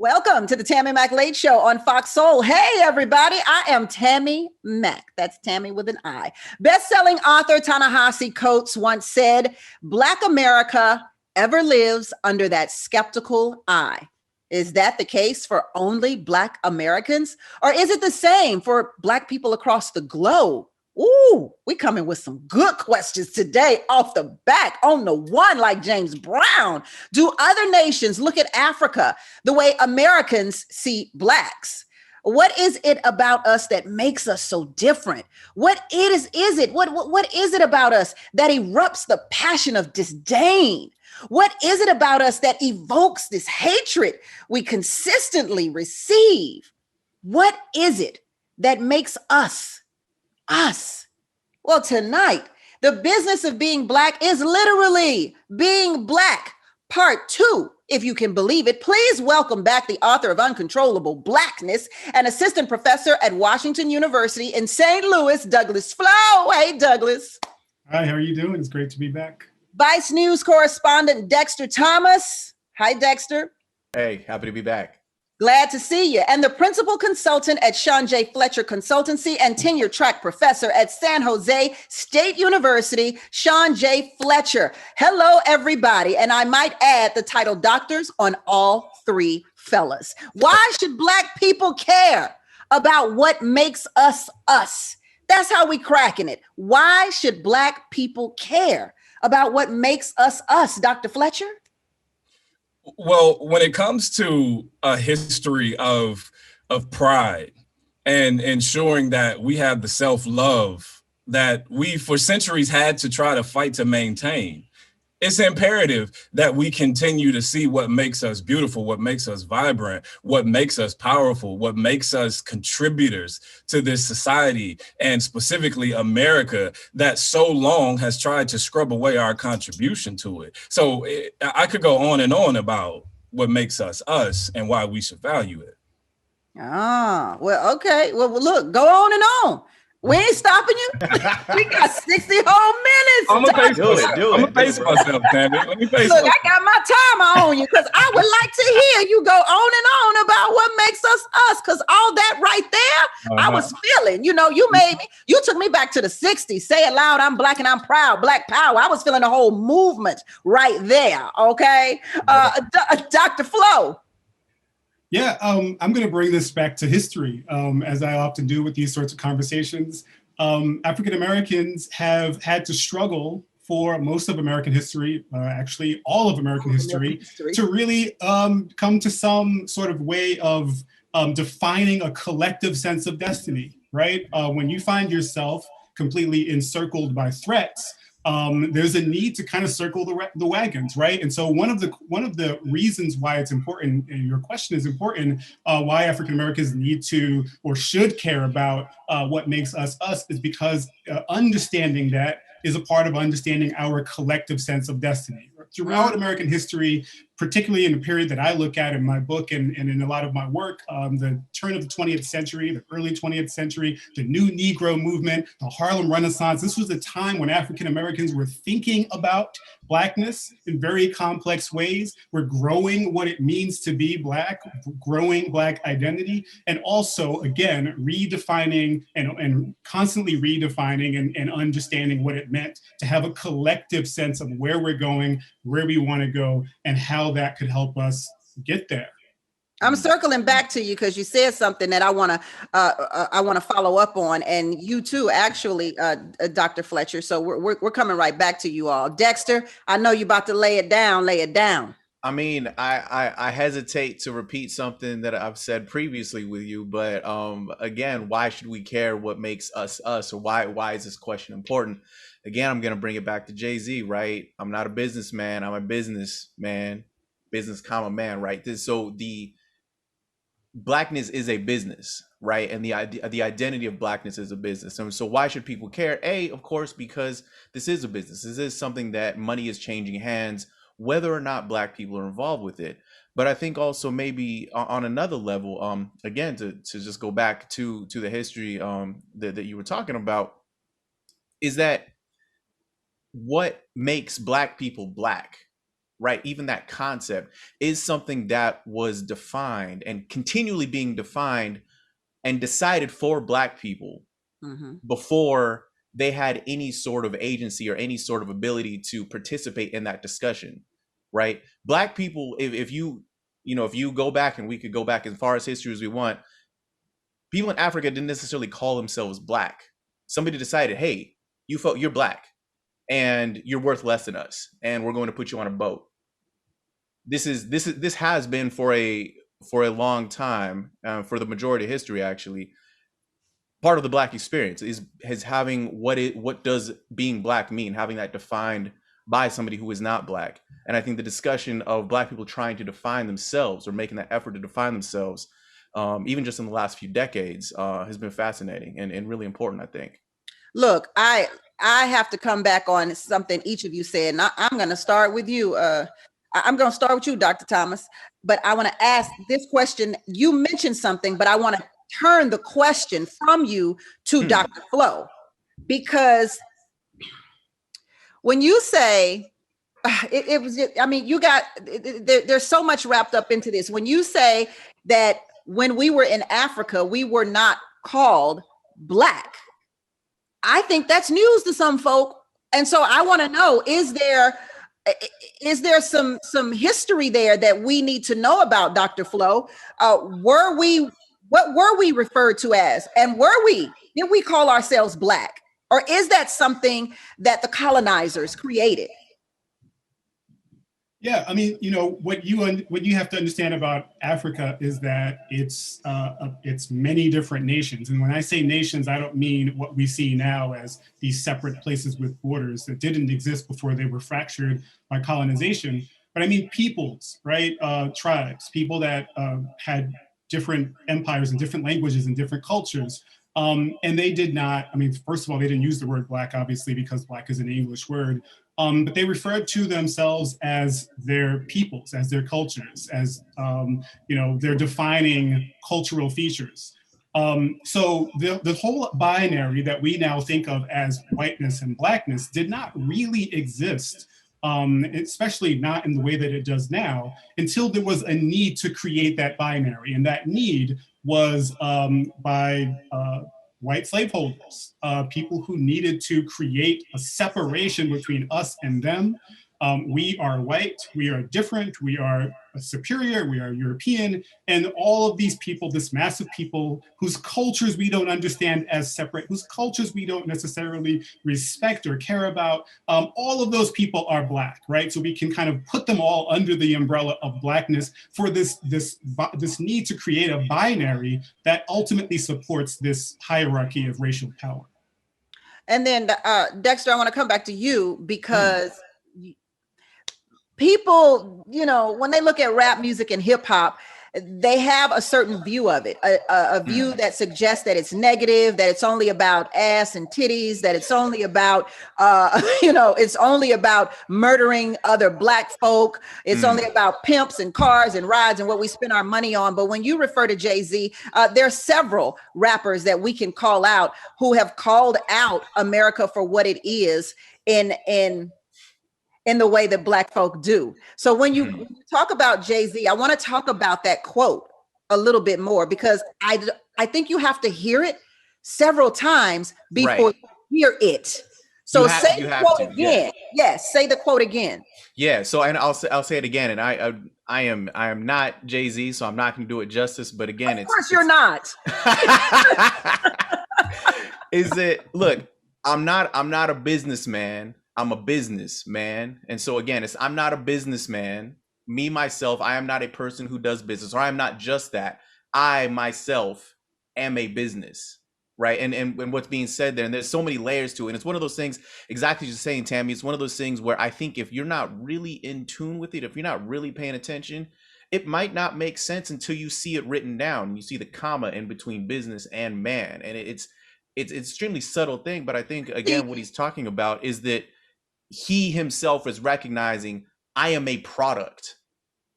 Welcome to the Tammi Mac Late Show on Fox Soul. Hey, everybody. I am Tammi Mac. That's Tammy with an I. Best-selling author Ta-Nehisi Coates once said, Black America ever lives under that skeptical eye. Is that the case for only Black Americans? Or is it the same for Black people across the globe? Ooh, we coming with some good questions today off the back on the one like James Brown. Do other nations look at Africa the way Americans see Blacks? What is it about us that makes us so different? What is it? What is it about us that erupts the passion of disdain? What is it about us that evokes this hatred we consistently receive? What is it that makes us? Well, tonight, the business of being Black is literally being Black, part 2, if you can believe it. Please welcome back the author of Uncontrollable Blackness and assistant professor at Washington University in St. Louis, Douglas Flo. Hey, Douglas. Hi, how are you doing? It's great to be back. Vice News correspondent Dexter Thomas. Hi, Dexter. Hey, happy to be back. Glad to see you. And the principal consultant at Sean J. Fletcher Consultancy and tenure track professor at San Jose State University, Sean J. Fletcher. Hello, everybody. And I might add the title doctors on all three fellas. Why should Black people care about what makes us us? That's how we cracking it. Why should Black people care about what makes us us, Dr. Fletcher? Well, when it comes to a history of pride and ensuring that we have the self-love that we for centuries had to try to fight to maintain, it's imperative that we continue to see what makes us beautiful, what makes us vibrant, what makes us powerful, what makes us contributors to this society, and specifically America, that so long has tried to scrub away our contribution to it. So I could go on and on about what makes us us and why we should value it. Well, okay. Well, look, go on and on. We ain't stopping you. We got 60 whole minutes. I'm gonna pace myself, Tammy. Let me pace Look, myself. I got my timer on you because I would like to hear you go on and on about what makes us us. Because all that right there, I was feeling. You know, you took me back to the 60s. Say it loud, I'm Black and I'm proud. Black power. I was feeling the whole movement right there. Okay. Dr. Flo. Yeah, I'm going to bring this back to history, as I often do with these sorts of conversations. African Americans have had to struggle for most of American history, actually all of American history, to really come to some sort of way of defining a collective sense of destiny, right? When you find yourself completely encircled by threats, there's a need to kind of circle the wagons, right? And so one of the reasons why it's important, and your question is important, why African Americans need to or should care about what makes us us, is because understanding that is a part of understanding our collective sense of destiny. Throughout American history, particularly in the period that I look at in my book and in a lot of my work, the turn of the 20th century, the early 20th century, the new Negro movement, the Harlem Renaissance. This was a time when African Americans were thinking about Blackness in very complex ways. We're growing what it means to be Black, growing Black identity, and also, again, redefining and constantly redefining and understanding what it meant to have a collective sense of where we're going, where we want to go, and how that could help us get there. I'm circling back to you because you said something that I want to follow up on, and you too, actually, Dr. Fletcher. So we're coming right back to you all. Dexter, I know you're about to lay it down. Lay it down. I mean, I hesitate to repeat something that I've said previously with you, but again, why should we care what makes us us, or why is this question important? Again, I'm going to bring it back to Jay-Z, right? I'm not a businessman. I'm a businessman, business comma man, right? So the Blackness is a business, right? And the identity of Blackness is a business. And so why should people care? Of course, because this is a business. This is something that money is changing hands, whether or not Black people are involved with it. But I think also maybe on another level, again, to just go back to the history that you were talking about, is that what makes Black people Black, right? Even that concept is something that was defined and continually being defined and decided for Black people before they had any sort of agency or any sort of ability to participate in that discussion, right? Black people, if you go back, and we could go back as far as history as we want, people in Africa didn't necessarily call themselves Black. Somebody decided, hey, you're Black and you're worth less than us, and we're going to put you on a boat. This has been for a long time, for the majority of history, actually, part of the Black experience is having what does being Black mean, having that defined by somebody who is not Black. And I think the discussion of Black people trying to define themselves, or making that effort to define themselves, even just in the last few decades, has been fascinating and really important, I think. Look, I have to come back on something each of you said, and I'm going to start with you. I'm going to start with you, Dr. Thomas, but I want to ask this question. You mentioned something, but I want to turn the question from you to Dr. Flo, because when you say there's so much wrapped up into this. When you say that when we were in Africa, we were not called Black, I think that's news to some folk. And so I want to know, is there some history there that we need to know about, Dr. Flo? What were we referred to as? And did we call ourselves Black? Or is that something that the colonizers created? Yeah, I mean, what you have to understand about Africa is that it's many different nations. And when I say nations, I don't mean what we see now as these separate places with borders that didn't exist before they were fractured by colonization. But I mean peoples, right? Tribes, people that had different empires and different languages and different cultures. And they did not, first of all, they didn't use the word Black, obviously, because Black is an English word. But they referred to themselves as their peoples, as their cultures, as their defining cultural features. So the whole binary that we now think of as whiteness and Blackness did not really exist, especially not in the way that it does now, until there was a need to create that binary. And that need was by white slaveholders, people who needed to create a separation between us and them. We are white, we are different, we are superior, we are European, and all of these people, this massive people whose cultures we don't understand as separate, whose cultures we don't necessarily respect or care about, all of those people are Black, right? So we can kind of put them all under the umbrella of Blackness for this need to create a binary that ultimately supports this hierarchy of racial power. And then Dexter, I want to come back to you, because people, when they look at rap music and hip hop, they have a certain view of it, a view that suggests that it's negative, that it's only about ass and titties, that it's only about, it's only about murdering other Black folk. It's only about pimps and cars and rides and what we spend our money on. But when you refer to Jay-Z, there are several rappers that we can call out who have called out America for what it is in the way that Black folk do. So when you talk about Jay-Z, I want to talk about that quote a little bit more, because I think you have to hear it several times before you hear it. So say the quote again. Yes, say the quote again. Yeah. So, and I'll say it again. And I am not Jay-Z, so I'm not going to do it justice. But again, of course you're not. Look, I'm not a businessman. I'm a businessman. And so again, I'm not a businessman. Me, myself, I am not a person who does business, or I'm not just that. I myself am a business, right? And what's being said there, and there's so many layers to it. And it's one of those things, exactly as you're saying, Tammy, it's one of those things where I think if you're not really in tune with it, if you're not really paying attention, it might not make sense until you see it written down. You see the comma in between business and man. And it's extremely subtle thing. But I think, again, what he's talking about is that he himself is recognizing, I am a product.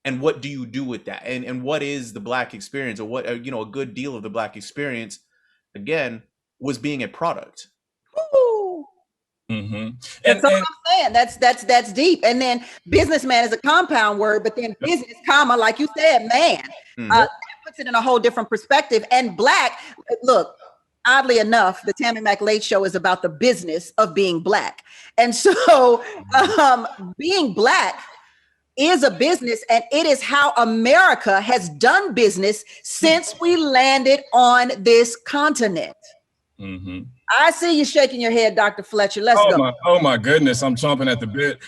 And what do you do with that? And what is the Black experience, or what, a good deal of the Black experience, again, was being a product. Ooh. That's all I'm saying. That's deep. And then businessman is a compound word, but then business, comma, like you said, man, that puts it in a whole different perspective. And black, look, oddly enough, the Tammi Mac Late Show is about the business of being black. And so being black is a business, and it is how America has done business since we landed on this continent. I see you shaking your head, Dr. Fletcher. Let's go. Oh my goodness, I'm chomping at the bit.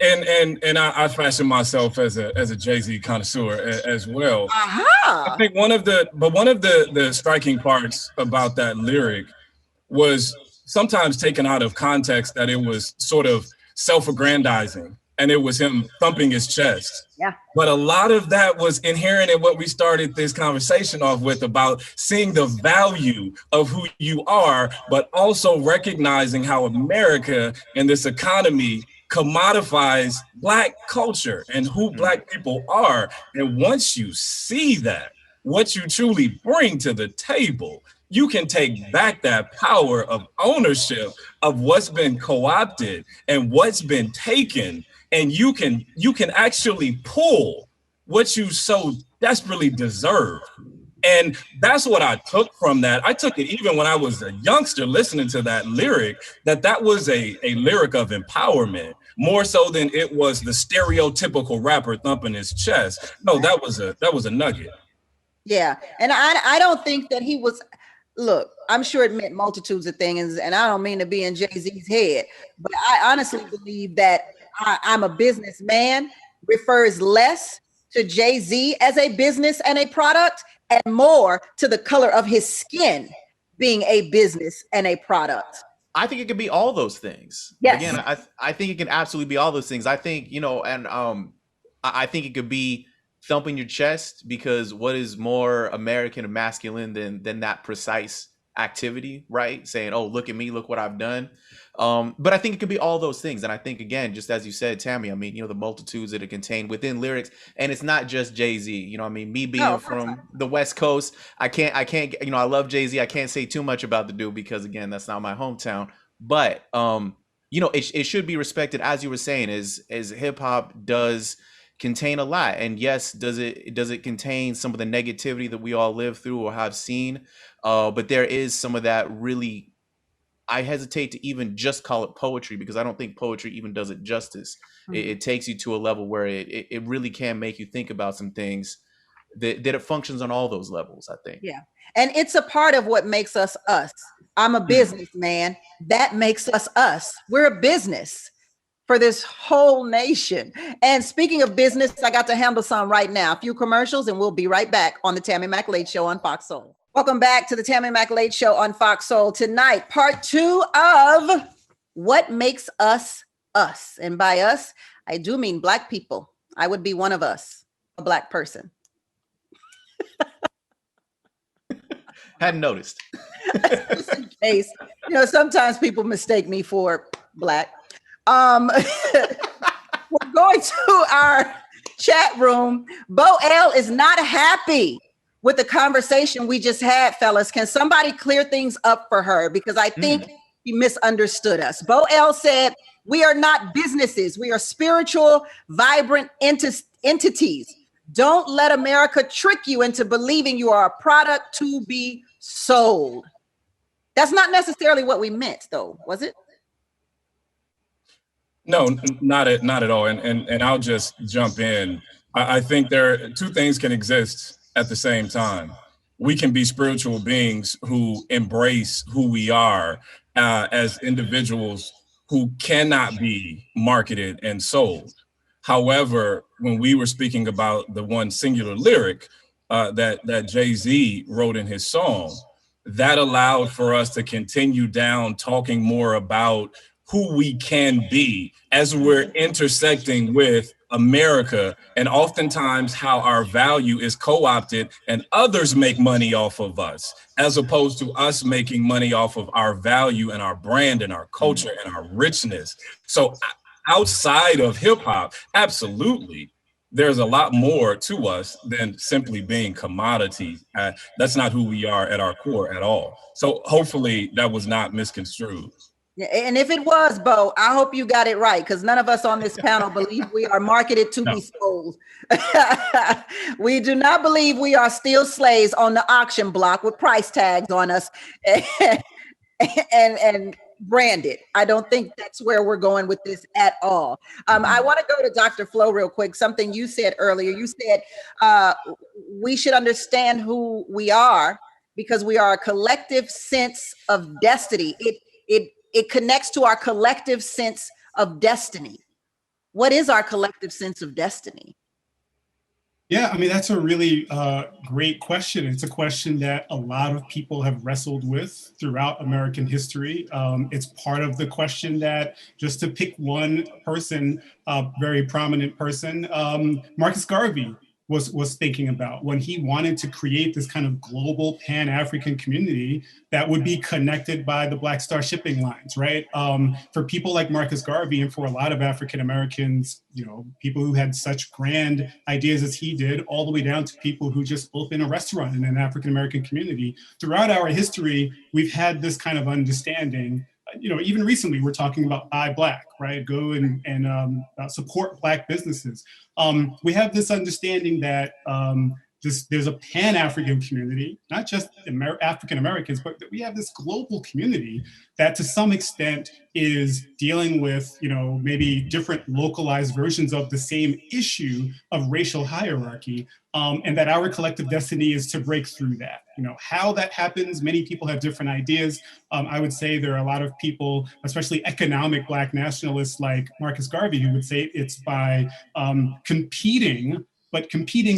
And I fashion myself as a Jay-Z connoisseur as well. I think one of the striking parts about that lyric was sometimes taken out of context, that it was sort of self-aggrandizing and it was him thumping his chest. Yeah. But a lot of that was inherent in what we started this conversation off with, about seeing the value of who you are, but also recognizing how America and this economy commodifies Black culture and who Black people are. And once you see that, what you truly bring to the table, you can take back that power of ownership of what's been co-opted and what's been taken, and you can actually pull what you so desperately deserve. And that's what I took from that. I took it even when I was a youngster listening to that lyric, that was a lyric of empowerment, more so than it was the stereotypical rapper thumping his chest. No, that was a nugget. Yeah. And I don't think that he was, look, I'm sure it meant multitudes of things, and I don't mean to be in Jay-Z's head, but I honestly believe that I'm a businessman refers less to Jay-Z as a business and a product, and more to the color of his skin being a business and a product. I think it could be all those things. Yes. Again, I think it can absolutely be all those things. I think, and I think it could be thumping your chest, because what is more American and masculine than that precise activity, right? Saying, oh, look at me, look what I've done. But I think it could be all those things. And I think, again, just as you said, Tammi, I mean, the multitudes that are contained within lyrics, and it's not just Jay-Z, I mean, me being from the West Coast, I can't, I love Jay-Z. I can't say too much about the dude because, again, that's not my hometown, but, it should be respected, as you were saying, as hip hop does contain a lot. And yes, does it contain some of the negativity that we all live through or have seen? But there is some of that really, I hesitate to even just call it poetry, because I don't think poetry even does it justice. It takes you to a level where it really can make you think about some things that it functions on all those levels, I think. Yeah. And it's a part of what makes us us. I'm a businessman. That makes us us. We're a business for this whole nation. And speaking of business, I got to handle some right now. A few commercials, and we'll be right back on the Tammi Mac Late Show on Fox Soul. Welcome back to the Tammi Mac Late Show on Fox Soul. Tonight, part 2 of what makes us us. And by us, I do mean Black people. I would be one of us, a Black person. Hadn't noticed. Just in case, sometimes people mistake me for Black. We're going to our chat room. Bo L is not happy with the conversation we just had, fellas. Can somebody clear things up for her? Because I think he misunderstood us. Bo L said, we are not businesses. We are spiritual, vibrant entities. Don't let America trick you into believing you are a product to be sold. That's not necessarily what we meant, though, was it? No, not at all. And I'll just jump in. I think there are two things can exist at the same time. We can be spiritual beings who embrace who we are as individuals who cannot be marketed and sold. However, when we were speaking about the one singular lyric that Jay-Z wrote in his song, that allowed for us to continue down talking more about who we can be as we're intersecting with America, and oftentimes how our value is co-opted and others make money off of us, as opposed to us making money off of our value and our brand and our culture and our richness. So outside of hip hop, absolutely, there's a lot more to us than simply being commodity. That's not who we are at our core at all. So hopefully that was not misconstrued. And if it was, Bo, I hope you got it right, because none of us on this panel believe we are marketed to be sold. We do not believe we are still slaves on the auction block with price tags on us and branded. I don't think that's where we're going with this at all. I want to go to Dr. Flo real quick. Something you said earlier. You said we should understand who we are because we are a collective sense of destiny. It connects to our collective sense of destiny. What is our collective sense of destiny? Yeah, I mean, that's a really great question. It's a question that a lot of people have wrestled with throughout American history. It's part of the question that, just to pick one person, very prominent person, Marcus Garvey was thinking about when he wanted to create this kind of global Pan-African community that would be connected by the Black Star shipping lines, right? For people like Marcus Garvey and for a lot of African Americans, you know, people who had such grand ideas as he did, all the way down to people who just opened a restaurant in an African American community. Throughout our history, we've had this kind of understanding. You know, even recently, we're talking about Buy Black, right? Go and support Black businesses. We have this understanding that there's a Pan-African community, not just African Americans, but that we have this global community that to some extent is dealing with, you know, maybe different localized versions of the same issue of racial hierarchy, and that our collective destiny is to break through that. You know, how that happens, many people have different ideas. I would say there are a lot of people, especially economic Black nationalists like Marcus Garvey, who would say it's by competing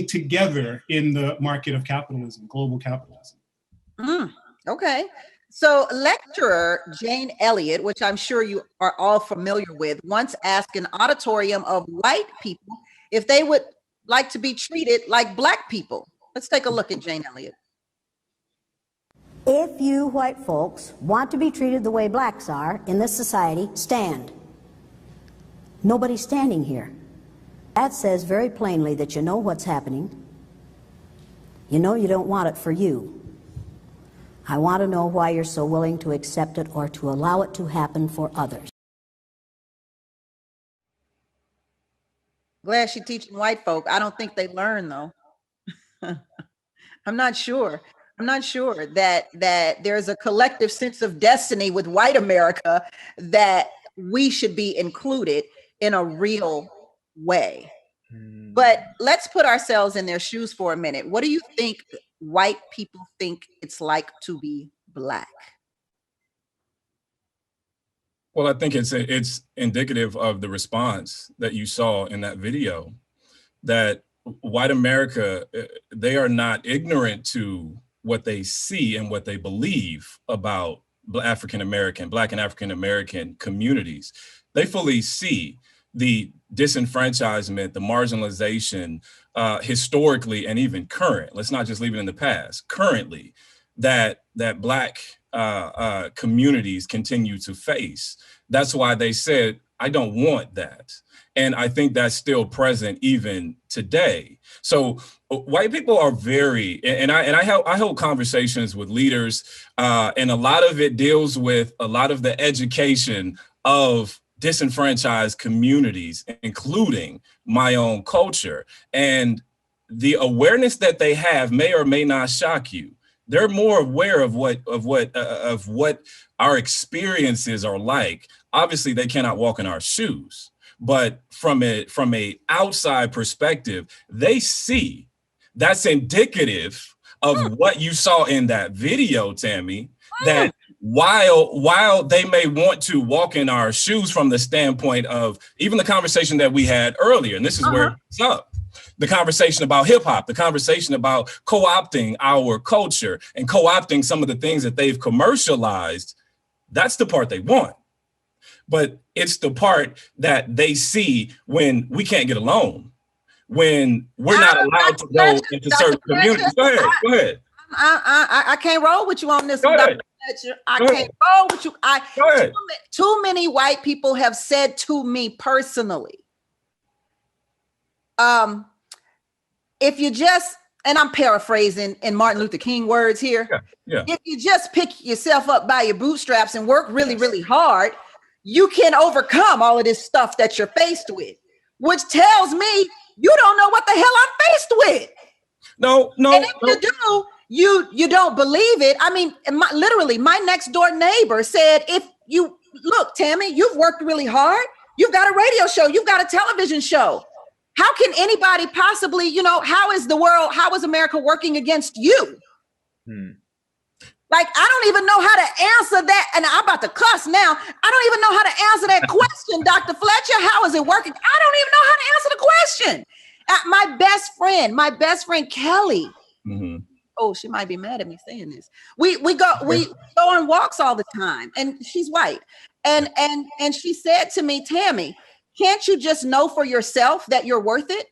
together in the market of capitalism, global capitalism. Okay. So lecturer Jane Elliott, which I'm sure you are all familiar with, once asked an auditorium of white people if they would like to be treated like Black people. Let's take a look at Jane Elliott. If you white folks want to be treated the way blacks are in this society, stand. Nobody's standing here. That says very plainly that you know what's happening. You know you don't want it for you. I want to know why you're so willing to accept it or to allow it to happen for others. Glad she's teaching white folk. I don't think they learn though. I'm not sure that there's a collective sense of destiny with white America that we should be included in a real way. But let's put ourselves in their shoes for a minute. What do you think white people think it's like to be Black? Well, I think it's indicative of the response that you saw in that video, that white America, they are not ignorant to what they see and what they believe about African American, Black and African American communities. They fully see the disenfranchisement, the marginalization, historically and even current. Let's not just leave it in the past. Currently, that Black communities continue to face. That's why they said, I don't want that. And I think that's still present even today. So white people are very, and I hold conversations with leaders, and a lot of it deals with a lot of the education of disenfranchised communities, including my own culture. And the awareness that they have may or may not shock you. They're more aware of what our experiences are like. Obviously, they cannot walk in our shoes, but from a outside perspective, they see. That's indicative of what you saw in that video, Tammy. That while they may want to walk in our shoes from the standpoint of even the conversation that we had earlier, and this is where it's up. The conversation about hip hop, the conversation about co-opting our culture and co-opting some of the things that they've commercialized, that's the part they want. But it's the part that they see when we can't get along, when we're not allowed to go into certain communities. Go ahead. I can't roll with you on this. Go ahead. I can't roll with you. Too many white people have said to me personally, if you just and I'm paraphrasing in Martin Luther King words here. Yeah. If you just pick yourself up by your bootstraps and work really, really hard, you can overcome all of this stuff that you're faced with, which tells me you don't know what the hell I'm faced with. No. And if you do, you don't believe it. I mean, literally, my next door neighbor said, if you look, Tammi, you've worked really hard. You've got a radio show. You've got a television show. How can anybody possibly, how is America working against you? Like, I don't even know how to answer that. And I'm about to cuss now. I don't even know how to answer that question, Dr. Fletcher. How is it working? I don't even know how to answer the question. My best friend, Kelly. Mm-hmm. Oh, she might be mad at me saying this. We go on walks all the time, and she's white. And she said to me, Tammi, can't you just know for yourself that you're worth it?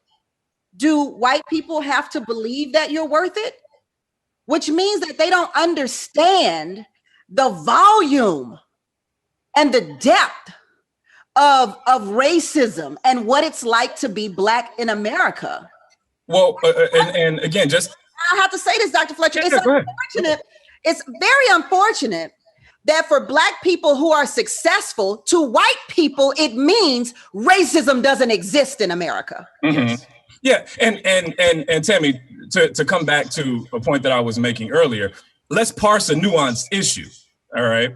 Do white people have to believe that you're worth it? Which means that they don't understand the volume and the depth of racism and what it's like to be Black in America. Well, and again, just I have to say this, Dr. Fletcher. It's unfortunate. It's very unfortunate that for Black people who are successful, to white people, it means racism doesn't exist in America. Mm-hmm. Yeah, and Tammi, to come back to a point that I was making earlier, let's parse a nuanced issue. All right.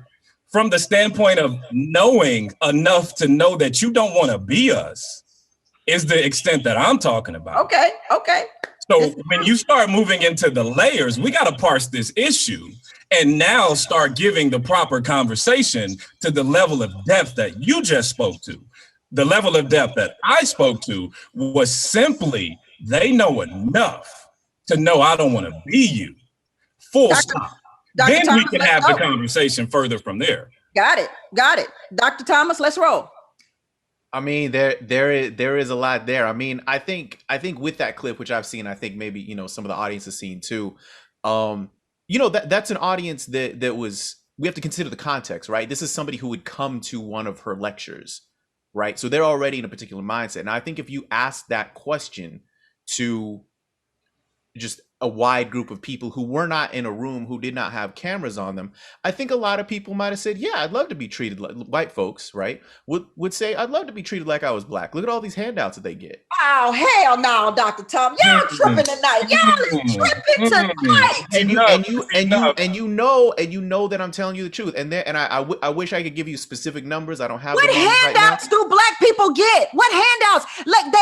From the standpoint of knowing enough to know that you don't want to be us is the extent that I'm talking about. Okay. So when you start moving into the layers, we got to parse this issue and now start giving the proper conversation to the level of depth that you just spoke to. The level of depth that I spoke to was simply they know enough to know I don't want to be you. Full stop. Then Thomas, we can have the conversation further from there. Got it. Dr. Thomas, let's roll. I mean, there is a lot there. I mean, I think with that clip, which I've seen, I think maybe, some of the audience has seen too. That's an audience that was, we have to consider the context, right? This is somebody who would come to one of her lectures, right? So they're already in a particular mindset. And I think if you ask that question to just a wide group of people who were not in a room, who did not have cameras on them, I think a lot of people might have said, yeah, I'd love to be treated like, white folks, right? Would say, I'd love to be treated like I was Black. Look at all these handouts that they get. Oh, hell no, Dr. Tom. Y'all tripping tonight. Y'all is tripping tonight. And you know that I'm telling you the truth. And I wish I could give you specific numbers. I don't have what handouts do Black people get? What handouts? Like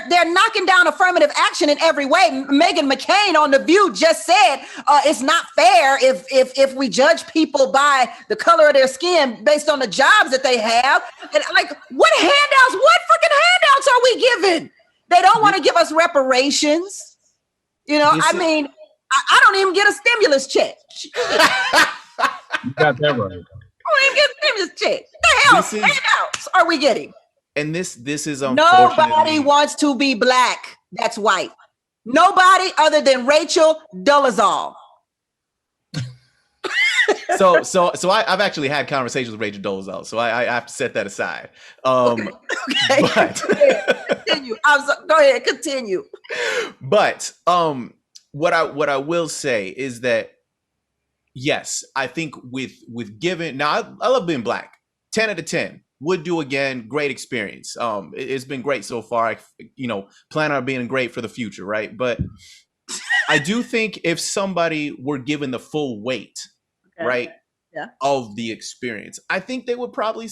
they're knocking down affirmative action in every way. Meghan McCain on The View just said it's not fair if we judge people by the color of their skin based on the jobs that they have. And like, what handouts? What freaking handouts are we giving? They don't want to give us reparations. I don't even get a stimulus check. You got that right. I don't even get a stimulus check. The hell handouts are we getting? And this is nobody wants to be Black. That's white. Nobody other than Rachel Dolezal. So I've actually had conversations with Rachel Dolezal, so I have to set that aside. Okay. But continue. Go ahead, continue. But what I will say is that yes, I think with given now, I love being Black. 10 out of 10. Would do again. Great experience. It's been great so far. I plan on being great for the future, right? But I do think if somebody were given the full weight, right, of the experience, I think they would probably,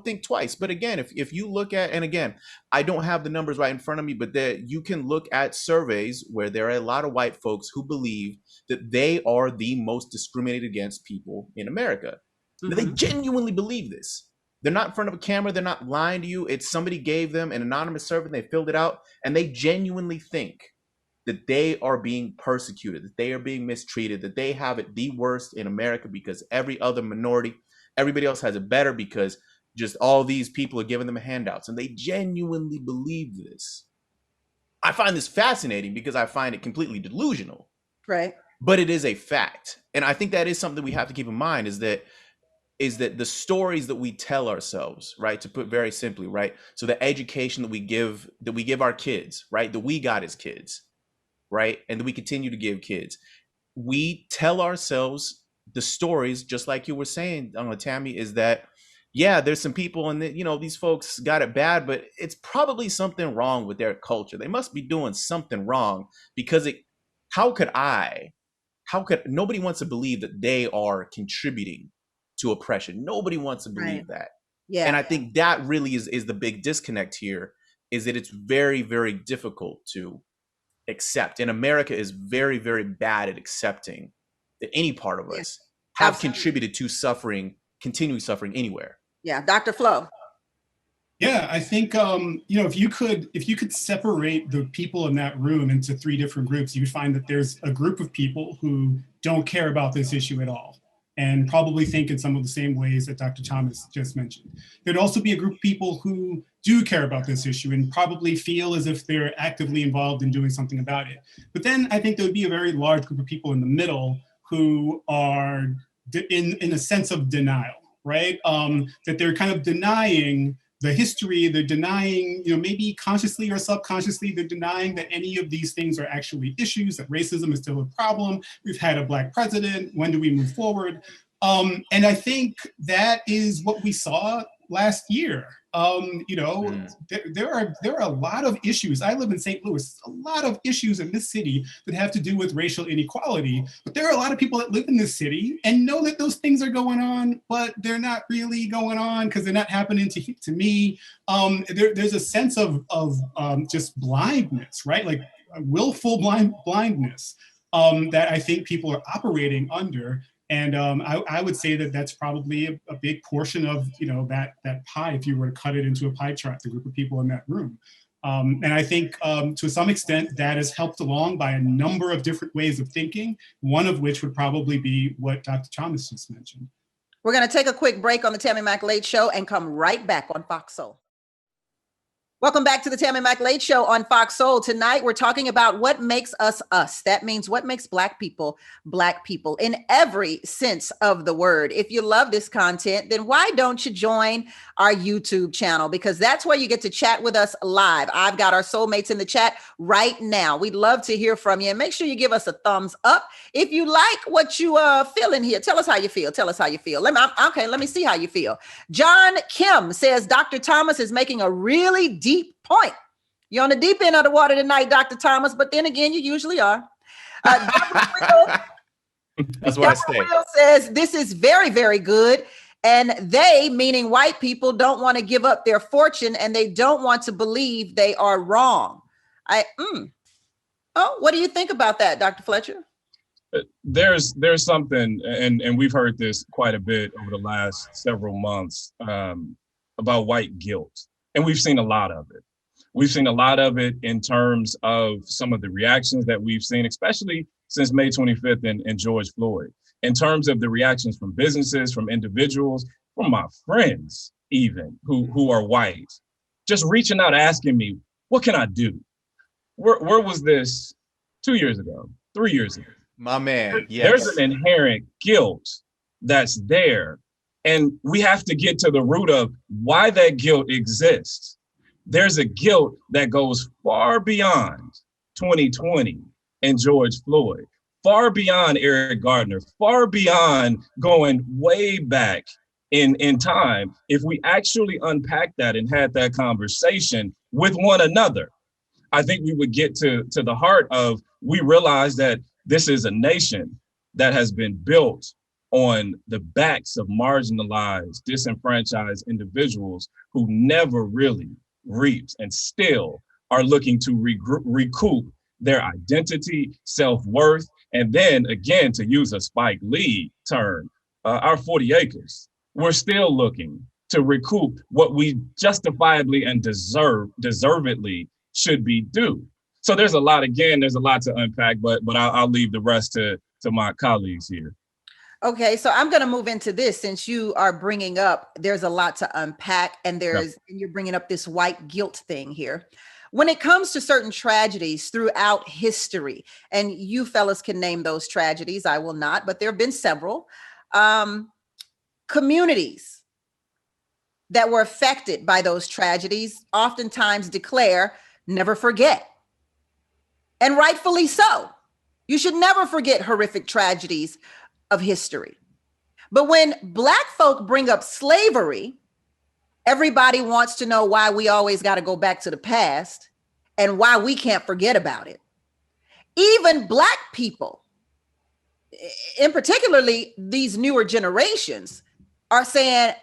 think twice. But again, if you look at, and again, I don't have the numbers right in front of me, but you can look at surveys where there are a lot of white folks who believe that they are the most discriminated against people in America. Mm-hmm. They genuinely believe this. They're not in front of a camera. They're not lying to you. It's somebody gave them an anonymous survey. They filled it out, and they genuinely think that they are being persecuted, that they are being mistreated, that they have it the worst in America because every other minority, everybody else has it better because just all these people are giving them handouts, and they genuinely believe this. I find this fascinating because I find it completely delusional. Right. But it is a fact. And I think that is something we have to keep in mind is that the stories that we tell ourselves, right, to put very simply, right, so the education that we give our kids, right, that we got as kids, right? And we continue to give kids. We tell ourselves the stories, just like you were saying, Tammy, is that, yeah, there's some people and these folks got it bad, but it's probably something wrong with their culture. They must be doing something wrong because how could nobody wants to believe that they are contributing to oppression. Nobody wants to believe that. Yeah. And I think that really is the big disconnect here, is that it's very, very difficult to accept. And America is very, very bad at accepting that any part of us have contributed to continuing suffering anywhere. Yeah. Dr. Flo. Yeah, I think if you could separate the people in that room into 3 different groups, you'd find that there's a group of people who don't care about this issue at all, and probably think in some of the same ways that Dr. Thomas just mentioned. There'd also be a group of people who do care about this issue and probably feel as if they're actively involved in doing something about it. But then I think there would be a very large group of people in the middle who are in a sense of denial, right? That they're kind of denying the history, they're denying, maybe consciously or subconsciously, they're denying that any of these things are actually issues, that racism is still a problem. We've had a Black president. When do we move forward? And I think that is what we saw last year. There are a lot of issues. I live in St. Louis, a lot of issues in this city that have to do with racial inequality. But there are a lot of people that live in this city and know that those things are going on, but they're not really going on because they're not happening to me. There's a sense of just blindness, right? Like willful blindness that I think people are operating under. And I would say that that's probably a big portion of that pie, if you were to cut it into a pie chart, the group of people in that room. And I think to some extent that is helped along by a number of different ways of thinking, one of which would probably be what Dr. Thomas just mentioned. We're going to take a quick break on the Tammi Mac Late Show and come right back on Fox Soul. Welcome back to the Tammi Mac Late Show on Fox Soul. Tonight, we're talking about what makes us us. That means what makes Black people in every sense of the word. If you love this content, then why don't you join our YouTube channel? Because that's where you get to chat with us live. I've got our soulmates in the chat right now. We'd love to hear from you. And make sure you give us a thumbs up if you like what you feel in here. Tell us how you feel. Let me see how you feel. John Kim says, Dr. Thomas is making a really deep point. You're on the deep end of the water tonight, Dr. Thomas, but then again, you usually are. That's what I say. Will says, this is very, very good. And they, meaning white people, don't want to give up their fortune and they don't want to believe they are wrong. Oh, what do you think about that, Dr. Fletcher? There's something, and we've heard this quite a bit over the last several months about white guilt. And we've seen a lot of it. We've seen a lot of it in terms of some of the reactions that we've seen, especially since May 25th and George Floyd, in terms of the reactions from businesses, from individuals, from my friends, even who are white, just reaching out, asking me, what can I do? Where was this 2 years ago, 3 years ago? My man, yes. There's an inherent guilt that's there. And we have to get to the root of why that guilt exists. There's a guilt that goes far beyond 2020 and George Floyd, far beyond Eric Gardner, far beyond going way back in time. If we actually unpack that and had that conversation with one another, I think we would get to the heart of, we realize that this is a nation that has been built on the backs of marginalized, disenfranchised individuals who never really reaped and still are looking to recoup their identity, self-worth, and then again, to use a Spike Lee term, our 40 acres. We're still looking to recoup what we justifiably and deservedly should be due. So there's a lot to unpack, but I'll leave the rest to my colleagues here. Okay, so I'm going to move into this since you are bringing up, there's a lot to unpack, and and you're bringing up this white guilt thing here. When it comes to certain tragedies throughout history, and you fellas can name those tragedies, I will not, but there have been several, communities that were affected by those tragedies oftentimes declare, never forget. and rightfully so. You should never forget horrific tragedies of history. But when Black folk bring up slavery, everybody wants to know why we always got to go back to the past and why we can't forget about it. Even Black people, in particularly these newer generations, are saying,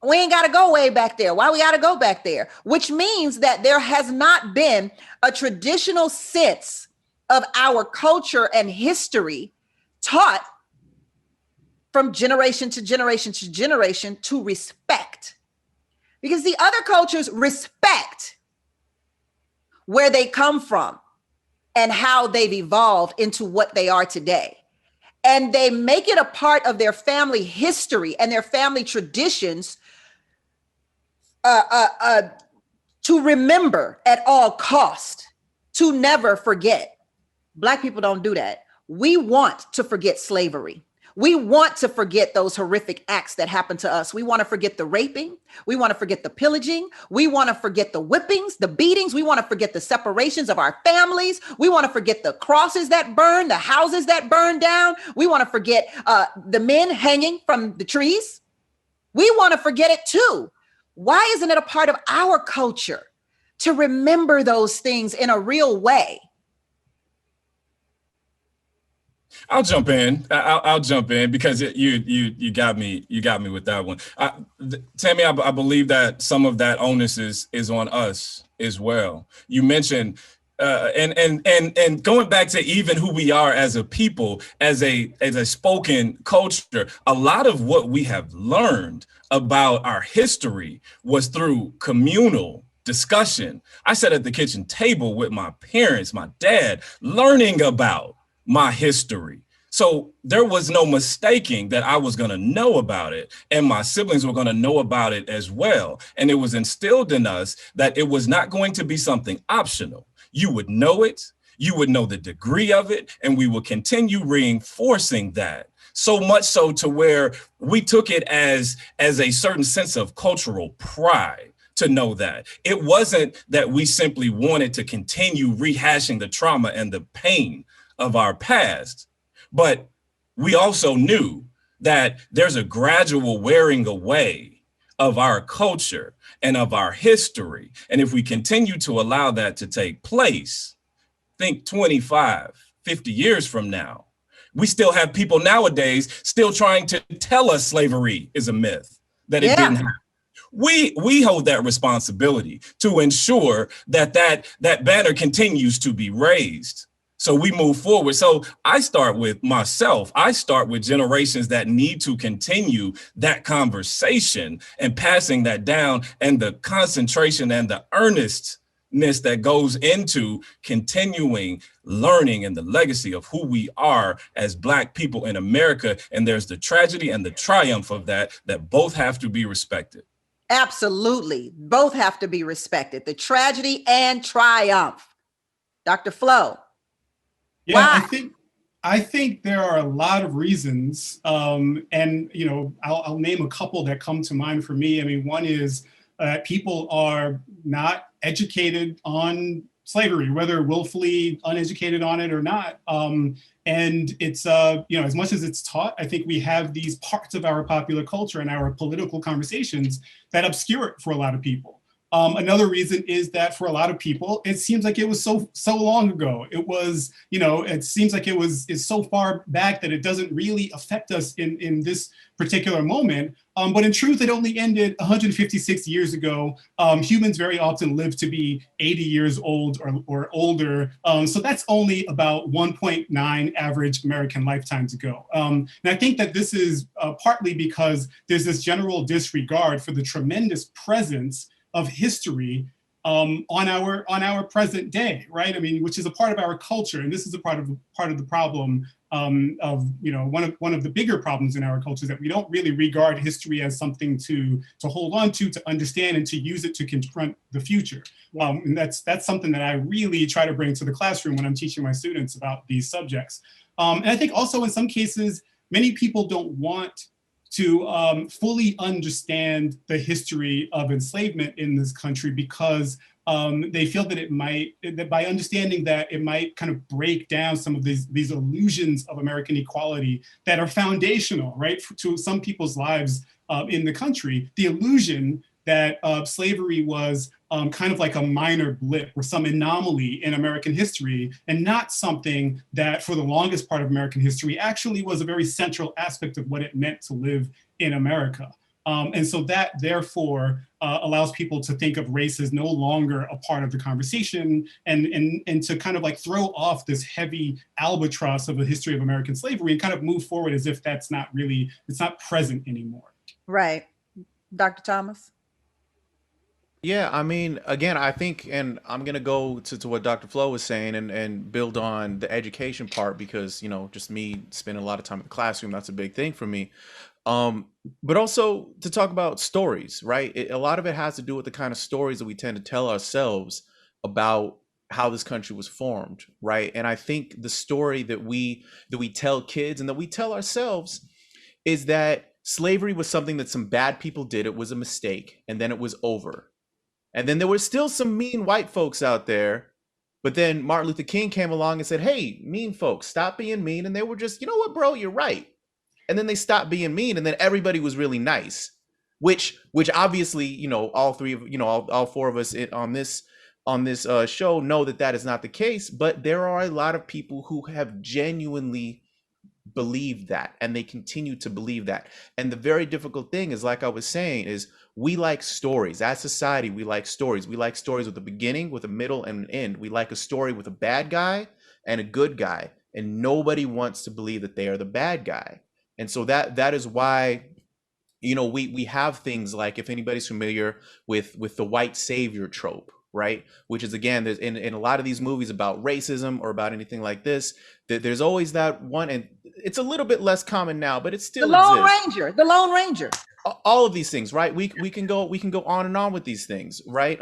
we ain't got to go way back there. Why we got to go back there? Which means that there has not been a traditional sense of our culture and history taught from generation to generation to generation to respect. Because the other cultures respect where they come from and how they've evolved into what they are today. And they make it a part of their family history and their family traditions to remember at all cost, to never forget. Black people don't do that. We want to forget slavery. We want to forget those horrific acts that happened to us. We want to forget the raping. We want to forget the pillaging. We want to forget the whippings, the beatings. We want to forget the separations of our families. We want to forget the crosses that burn, the houses that burn down. We want to forget the men hanging from the trees. We want to forget it too. Why isn't it a part of our culture to remember those things in a real way? I'll jump in. I'll jump in because you got me with that one. Tammy, I believe that some of that onus is on us as well. You mentioned and going back to even who we are as a people, as a spoken culture, a lot of what we have learned about our history was through communal discussion. I sat at the kitchen table with my parents, my dad, learning about my history. So there was no mistaking that I was going to know about it, and my siblings were going to know about it as well. And it was instilled in us that it was not going to be something optional. You would know it, you would know the degree of it, and we will continue reinforcing that. So much so to where we took it as a certain sense of cultural pride to know that. It wasn't that we simply wanted to continue rehashing the trauma and the pain of our past, but we also knew that there's a gradual wearing away of our culture and of our history. And if we continue to allow that to take place, think 25, 50 years from now, we still have people nowadays still trying to tell us slavery is a myth, that it didn't happen. We hold that responsibility to ensure that banner continues to be raised. So we move forward. So I start with myself. I start with generations that need to continue that conversation and passing that down, and the concentration and the earnestness that goes into continuing learning and the legacy of who we are as Black people in America. And there's the tragedy and the triumph of that both have to be respected. Absolutely. Both have to be respected. The tragedy and triumph. Dr. Flo. Yeah, Why? I think there are a lot of reasons, and I'll name a couple that come to mind for me. I mean, one is people are not educated on slavery, whether willfully uneducated on it or not. And it's as much as it's taught, I think we have these parts of our popular culture and our political conversations that obscure it for a lot of people. Another reason is that for a lot of people, it seems like it was so long ago. It was, it seems like it's so far back that it doesn't really affect us in this particular moment. But in truth, it only ended 156 years ago. Humans very often live to be 80 years old or older. So that's only about 1.9 average American lifetimes ago. And I think that this is partly because there's this general disregard for the tremendous presence of history on our present day, right? I mean, which is a part of our culture, and this is a part of the problem of one of the bigger problems in our culture, is that we don't really regard history as something to hold on to understand, and to use it to confront the future. And that's something that I really try to bring to the classroom when I'm teaching my students about these subjects. And I think also in some cases, many people don't want to fully understand the history of enslavement in this country because They feel that by understanding that it might kind of break down some of these illusions of American equality that are foundational, right, to some people's lives in the country. The illusion that slavery was kind of like a minor blip or some anomaly in American history, and not something that for the longest part of American history actually was a very central aspect of what it meant to live in America. And so that therefore allows people to think of race as no longer a part of the conversation, and to kind of like throw off this heavy albatross of the history of American slavery and kind of move forward as if it's not present anymore. Right. Dr. Thomas? Yeah, I mean, again, I think, and I'm gonna go to what Dr. Flo was saying and build on the education part, because, just me spending a lot of time in the classroom, that's a big thing for me. But also to talk about stories, right? A lot of it has to do with the kind of stories that we tend to tell ourselves about how this country was formed, right? And I think the story that we tell kids and that we tell ourselves is that slavery was something that some bad people did. It was a mistake, and then it was over. And then there were still some mean white folks out there. But then Martin Luther King came along and said, hey, mean folks, stop being mean. And they were just, you know what, bro, you're right. And then they stopped being mean. And then everybody was really nice, which obviously, all three of, all four of us on this show know that is not the case. But there are a lot of people who have genuinely believed that, and they continue to believe that. And the very difficult thing is, like I was saying, is we like stories. As society, we like stories. We like stories with a beginning, with a middle, and an end. We like a story with a bad guy and a good guy, and nobody wants to believe that they are the bad guy. And so that is why, we have things like, if anybody's familiar with the white savior trope, right? Which is, again, there's in a lot of these movies about racism or about anything like this, that there's always that one, and it's a little bit less common now, but it still exists. The Lone Ranger. All of these things, right? We can go on and on with these things, right?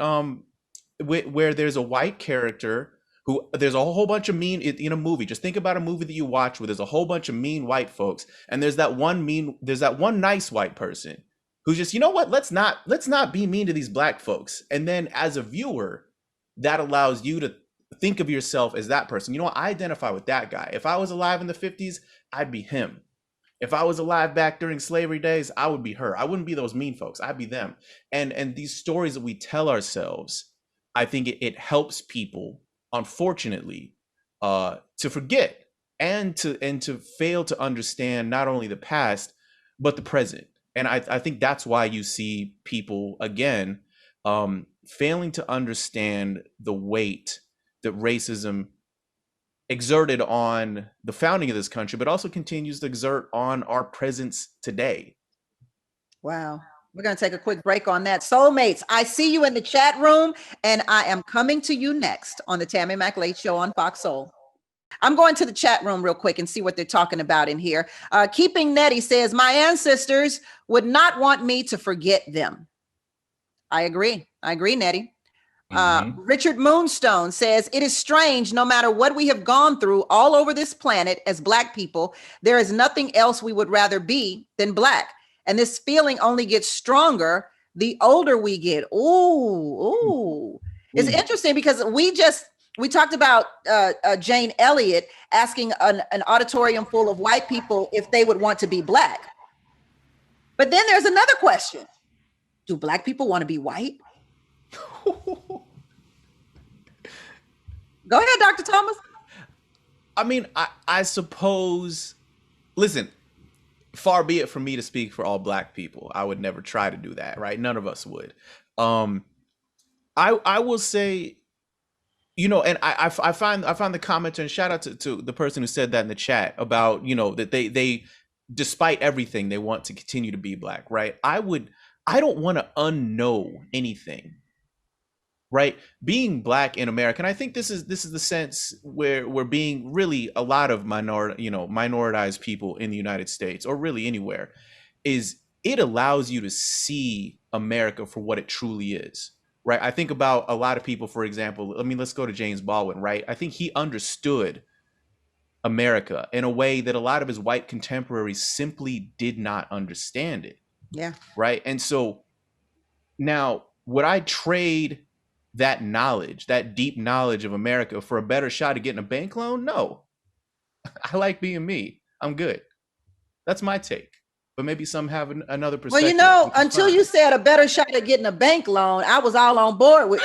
Where there's a white character who, there's a whole bunch of mean in a movie. Just think about a movie that you watch where there's a whole bunch of mean white folks, and there's that one nice white person who's just, you know what? Let's not be mean to these black folks. And then as a viewer, that allows you to think of yourself as that person. You know what? I identify with that guy. If I was alive in the 50s, I'd be him. If I was alive back during slavery days, I would be her. I wouldn't be those mean folks. I'd be them. And these stories that we tell ourselves, I think it helps people, unfortunately, to forget and to fail to understand not only the past, but the present. And I think that's why you see people, again, failing to understand the weight that racism exerted on the founding of this country, but also continues to exert on our presence today. Wow. We're going to take a quick break on that. Soulmates, I see you in the chat room, and I am coming to you next on the Tammi Mac Late Show on Fox Soul. I'm going to the chat room real quick and see what they're talking about in here. Keeping Nettie says, my ancestors would not want me to forget them. I agree, Nettie. Richard Moonstone says, it is strange, no matter what we have gone through all over this planet as Black people, there is nothing else we would rather be than Black. And this feeling only gets stronger the older we get. Ooh. It's interesting because we talked about Jane Elliott asking an auditorium full of white people if they would want to be Black. But then there's another question. Do Black people want to be white? Go ahead, Dr. Thomas. I mean, I suppose, listen, far be it from me to speak for all Black people. I would never try to do that, right? None of us would. I will say, and I find the comment, and shout out to the person who said that in the chat about, that they despite everything, they want to continue to be Black, right? I don't want to unknow anything. Right, being Black in America, and I think this is the sense where we're being really a lot of minoritized people in the United States, or really anywhere, is it allows you to see America for what it truly is. Right, I think about a lot of people, for example. I mean, let's go to James Baldwin. Right, I think he understood America in a way that a lot of his white contemporaries simply did not understand it. Yeah. Right, and so now would I trade that knowledge, that deep knowledge of America for a better shot at getting a bank loan? No. I like being me. I'm good. That's my take. But maybe some have another Well, perspective. you know, until you said a better shot at getting a bank loan, I was all on board with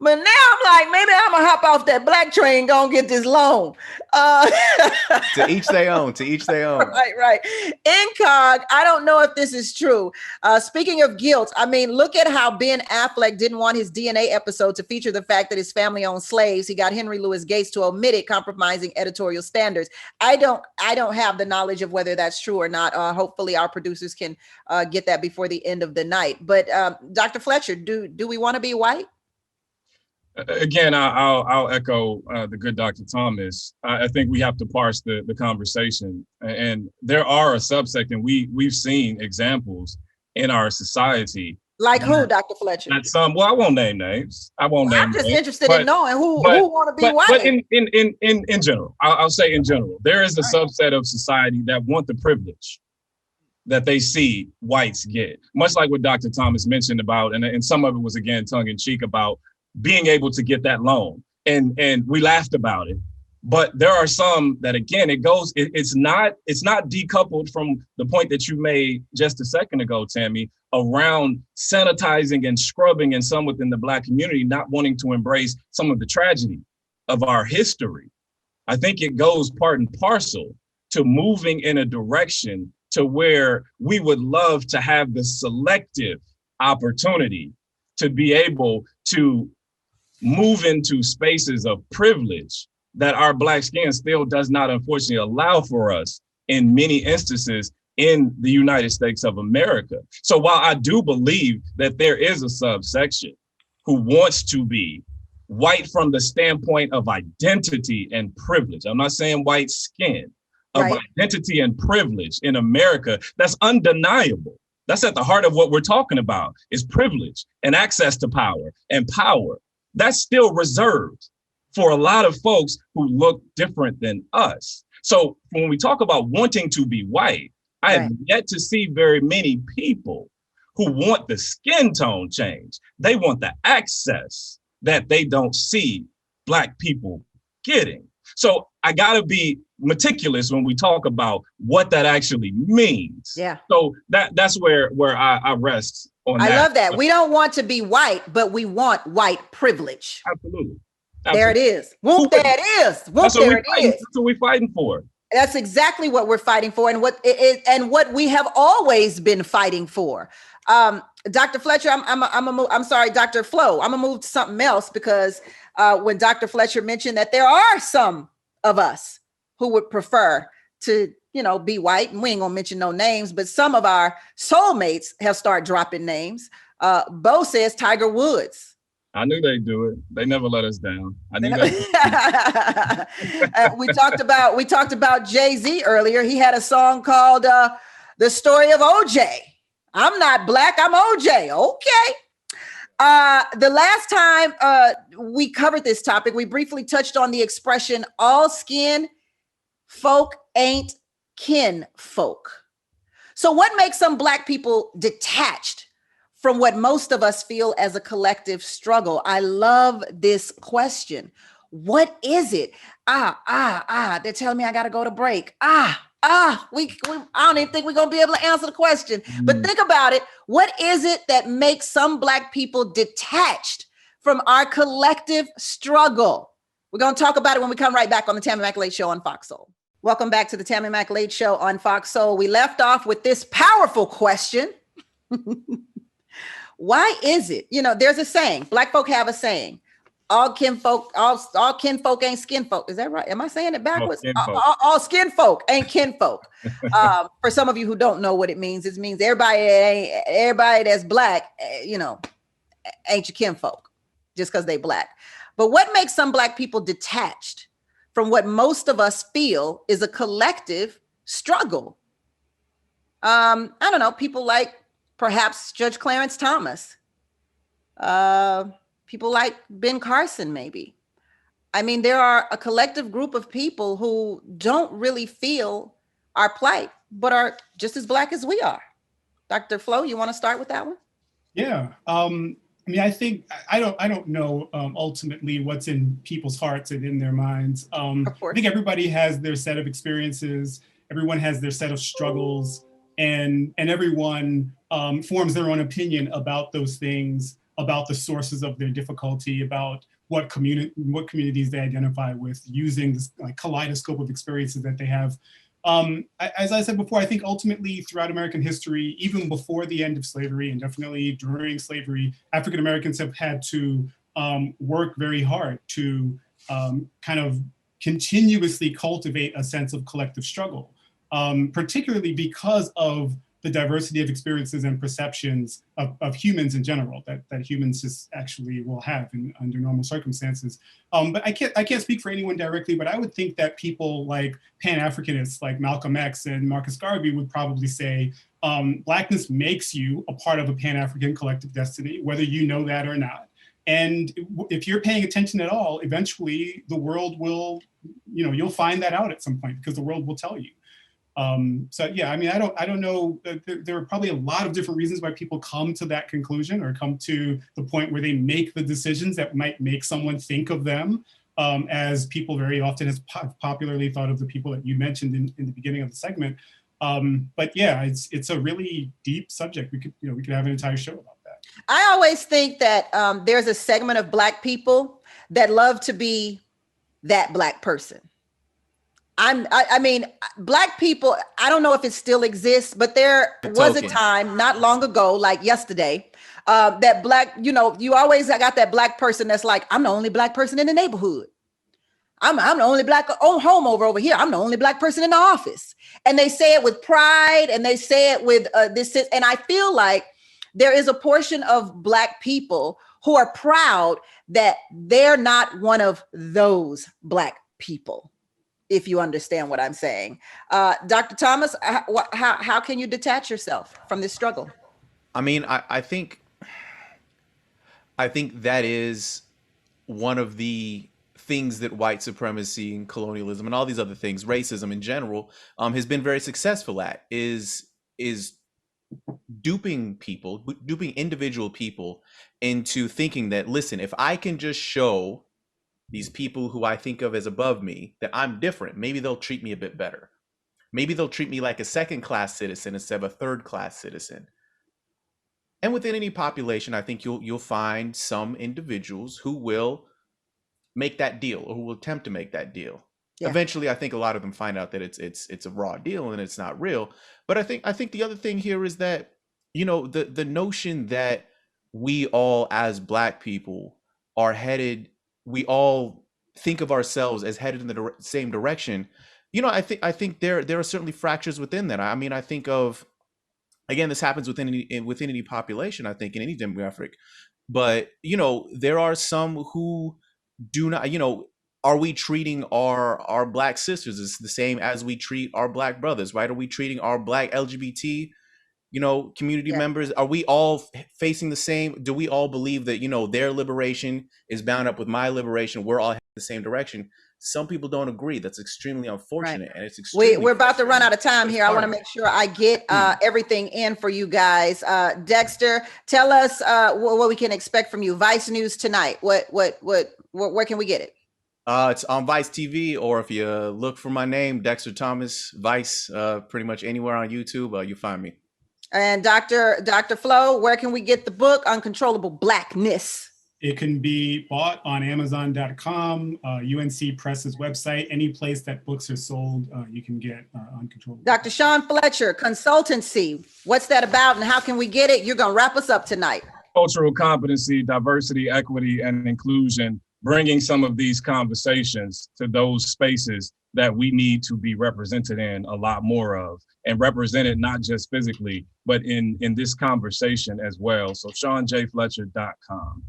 But now I'm like, maybe I'm gonna hop off that black train, go and get this loan. To each their own. To each their own. Right. Incog, I don't know if this is true. Speaking of guilt, I mean, look at how Ben Affleck didn't want his DNA episode to feature the fact that his family owned slaves. He got Henry Louis Gates to omit it, compromising editorial standards. I don't have the knowledge of whether that's true or not. Hopefully, our producers can get that before the end of the night. But Dr. Fletcher, do we want to be white? Again, I'll echo the good Dr. Thomas. I think we have to parse the conversation, and there are a subsect, and we've seen examples in our society. Like who, Dr. Fletcher? At some, well, I won't name names. I'm just interested in knowing who want to be white. But in general, I'll say in general, there is a subset of society that want the privilege that they see whites get, much like what Dr. Thomas mentioned about, and some of it was again tongue in cheek about being able to get that loan, and we laughed about it. But there are some that, again, it's not decoupled from the point that you made just a second ago, Tammy, around sanitizing and scrubbing, and some within the Black community not wanting to embrace some of the tragedy of our history. I think it goes part and parcel to moving in a direction to where we would love to have the selective opportunity to be able to move into spaces of privilege that our Black skin still does not, unfortunately, allow for us in many instances in the United States of America. So while I do believe that there is a subsection who wants to be white from the standpoint of identity and privilege, I'm not saying white skin, of identity and privilege in America, that's undeniable. That's at the heart of what we're talking about, is privilege and access to power and power. That's still reserved for a lot of folks who look different than us. So when we talk about wanting to be white, I have yet to see very many people who want the skin tone change. They want the access that they don't see Black people getting. So I gotta be meticulous when we talk about what that actually means. Yeah. So that's where I rest on that. I love that. We don't want to be white, but we want white privilege. Absolutely. There it is. Whoop, there it is. Whoop, there it is. That's what we're fighting for. That's exactly what we're fighting for, and what we have always been fighting for. Dr. Fletcher, I'm sorry, Dr. Flo. I'm gonna move to something else, because when Dr. Fletcher mentioned that there are some of us who would prefer to, be white, and we ain't gonna mention no names, but some of our soulmates have started dropping names. Bo says Tiger Woods. I knew they'd do it. They never let us down. I knew that. We talked about Jay-Z earlier. He had a song called "The Story of OJ." I'm not Black, I'm OJ. Okay. The last time we covered this topic, we briefly touched on the expression "all skin folk ain't kin folk." So what makes some Black people detached from what most of us feel as a collective struggle? I love this question. What is it? They're telling me I got to go to break. I don't even think we're going to be able to answer the question. But think about it. What is it that makes some Black people detached from our collective struggle? We're going to talk about it when we come right back on the Tammi Mac Late Show on Fox Soul. Welcome back to the Tammi Mac Late Show on Fox Soul. We left off with this powerful question. Why is it? There's a saying. Black folk have a saying. All kin folk ain't skin folk. Is that right? Am I saying it backwards? All skin folk ain't kin folk. For some of you who don't know what it means everybody that's Black, ain't your kin folk just because they Black. But what makes some Black people detached from what most of us feel is a collective struggle? I don't know. People like perhaps Judge Clarence Thomas. People like Ben Carson, maybe. I mean, there are a collective group of people who don't really feel our plight, but are just as Black as we are. Dr. Flo, you want to start with that one? Yeah. I mean, I think I don't know ultimately what's in people's hearts and in their minds. I think everybody has their set of experiences. Everyone has their set of struggles, and everyone forms their own opinion about those things, about the sources of their difficulty, about what communities they identify with, using this like kaleidoscope of experiences that they have. As I said before, I think ultimately throughout American history, even before the end of slavery and definitely during slavery, African Americans have had to work very hard to kind of continuously cultivate a sense of collective struggle, particularly because of the diversity of experiences and perceptions of humans in general that humans just actually will have under normal circumstances. But I can't speak for anyone directly, but I would think that people like Pan-Africanists like Malcolm X and Marcus Garvey would probably say, Blackness makes you a part of a Pan-African collective destiny, whether you know that or not. And if you're paying attention at all, eventually the world will, you'll find that out at some point because the world will tell you. So yeah, I mean, I don't know. There are probably a lot of different reasons why people come to that conclusion or come to the point where they make the decisions that might make someone think of them as people very often has popularly thought of the people that you mentioned in the beginning of the segment. But yeah, it's a really deep subject. We could have an entire show about that. I always think that there's a segment of Black people that love to be that Black person. I mean, Black people, I don't know if it still exists, but there was a time not long ago, like yesterday, that Black, you always got that Black person that's like, I'm the only Black person in the neighborhood. I'm the only Black home over here. I'm the only Black person in the office. And they say it with pride and they say it with this. And I feel like there is a portion of Black people who are proud that they're not one of those Black people, if you understand what I'm saying. Dr. Thomas, how can you detach yourself from this struggle? I mean, I think that is one of the things that white supremacy and colonialism and all these other things, racism in general, has been very successful at, is duping individual people into thinking that, listen, if I can just show these people who I think of as above me that I'm different, maybe they'll treat me a bit better. Maybe they'll treat me like a second-class citizen instead of a third-class citizen. And within any population, I think you'll find some individuals who will make that deal or who will attempt to make that deal. Yeah. Eventually, I think a lot of them find out that it's a raw deal and it's not real. But I think the other thing here is that, the notion that we all as Black people are headed, we all think of ourselves as headed in the same direction. I think there are certainly fractures within that. I mean, I think of, again, this happens within any population, I think, in any demographic. But, there are some who do not, are we treating our Black sisters as the same as we treat our Black brothers, right? Are we treating our Black LGBT, community members? Are we all facing the same? Do we all believe that, their liberation is bound up with my liberation? We're all heading the same direction. Some people don't agree. That's extremely unfortunate. Right. And it's extremely we're about to run out of time here. I want to make sure I get everything in for you guys. Dexter, tell us what we can expect from you. Vice News tonight. Where can we get it? It's on Vice TV, or if you look for my name, Dexter Thomas, Vice, pretty much anywhere on YouTube, you find me. And Dr. Flo, where can we get the book, Uncontrollable Blackness? It can be bought on Amazon.com, UNC Press's website, any place that books are sold, you can get Uncontrollable. Dr. Sean Fletcher, consultancy, what's that about and how can we get it? You're going to wrap us up tonight. Cultural competency, diversity, equity, and inclusion, bringing some of these conversations to those spaces that we need to be represented in a lot more of, and represented not just physically, but in this conversation as well. So SeanJFletcher.com.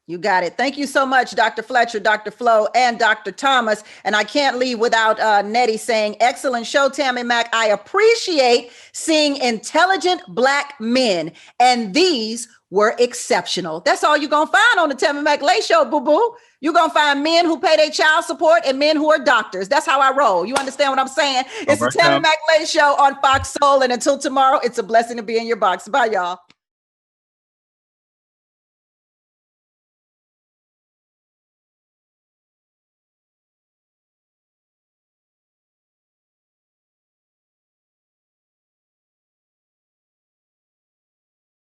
You got it. Thank you so much, Dr. Fletcher, Dr. Flo, and Dr. Thomas. And I can't leave without Nettie saying, excellent show, Tammi Mac. I appreciate seeing intelligent Black men, and these were exceptional. That's all you're going to find on the Tammi Mac Lay Show, boo-boo. You're going to find men who pay their child support and men who are doctors. That's how I roll. You understand what I'm saying? It's the Tammi Mac Lay Show on Fox Soul. And until tomorrow, it's a blessing to be in your box. Bye, y'all.